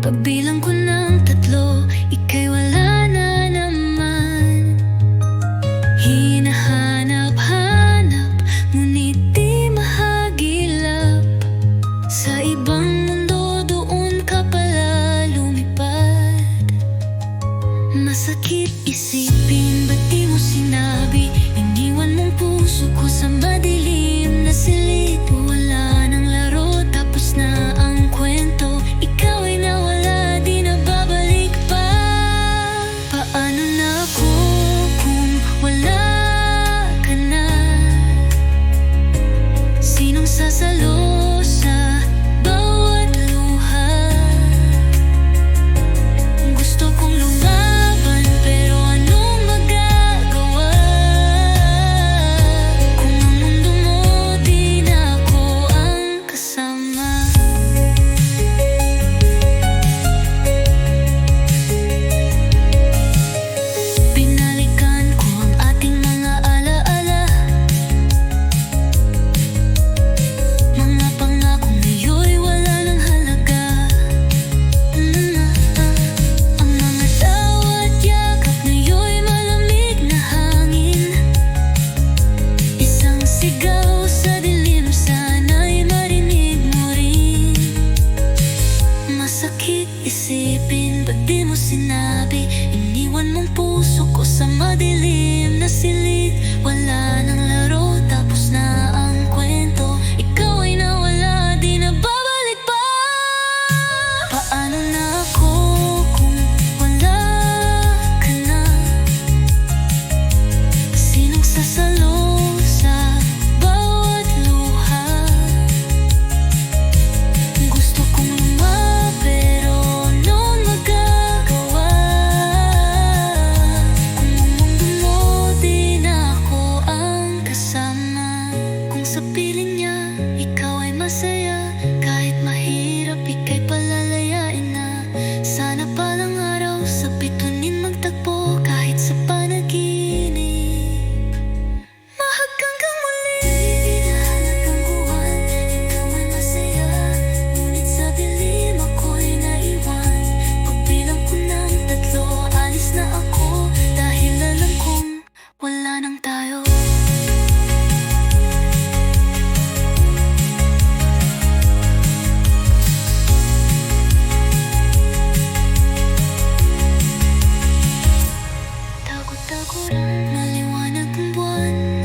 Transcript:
Pagbilang ko ng 3, ika'y wala na naman. Hinahanap-hanap, ngunit di mahagilap. Sa ibang mundo doon ka pala lumipad. Masakit isipin, ba't di mo sinabi? Iniwan mong puso ko sa madilim na silid. Wala nang laro, tapos na ang kwento. Ikaw ay nawala, di na babalik pa. Paano na ako kung wala ka na? Sinong sasalo sa bawat luha? Gusto kong lumaban, pero anong magagawa? Kung ang mundo mo, di na ako ang kasama. Binalikan ko ang ating mga alaala, mga pangakong ngayo'y wala ng halaga. Ang mga tawat yakap ngayo'y malamig na hangin. Isang sigaw sa dilim, sana'y marinig mo rin. Masakit isipin, ba't di mo sinabi? Iniwan mong puso ko sa madilim na silid. Wala nang laro, tapos na ang kwento. Ikaw ay nawala, di na babalik pa. Paano na ako kung wala ka na? Sinong sasalo sa bawat luha? Gusto kong lumaban, pero anong magagawa? Kung ang mundo mo, di na ako ang kasama. Kung sa piling niya, ikaw ay masaya. Kahit mahirap, ika'y palalayain na. Sana palang araw, sa bituin magtagpo. Kahit sa panaginip, mahagkan kang muli. Hinahanap ang buwan, ikaw ay masaya. Ngunit sa dilim, ako'y naiwan. Pagbilang ko ng 3, alis na ako. Dahil alam kong wala nang tayo. Tago-tago lang, maliwanag ang buwan.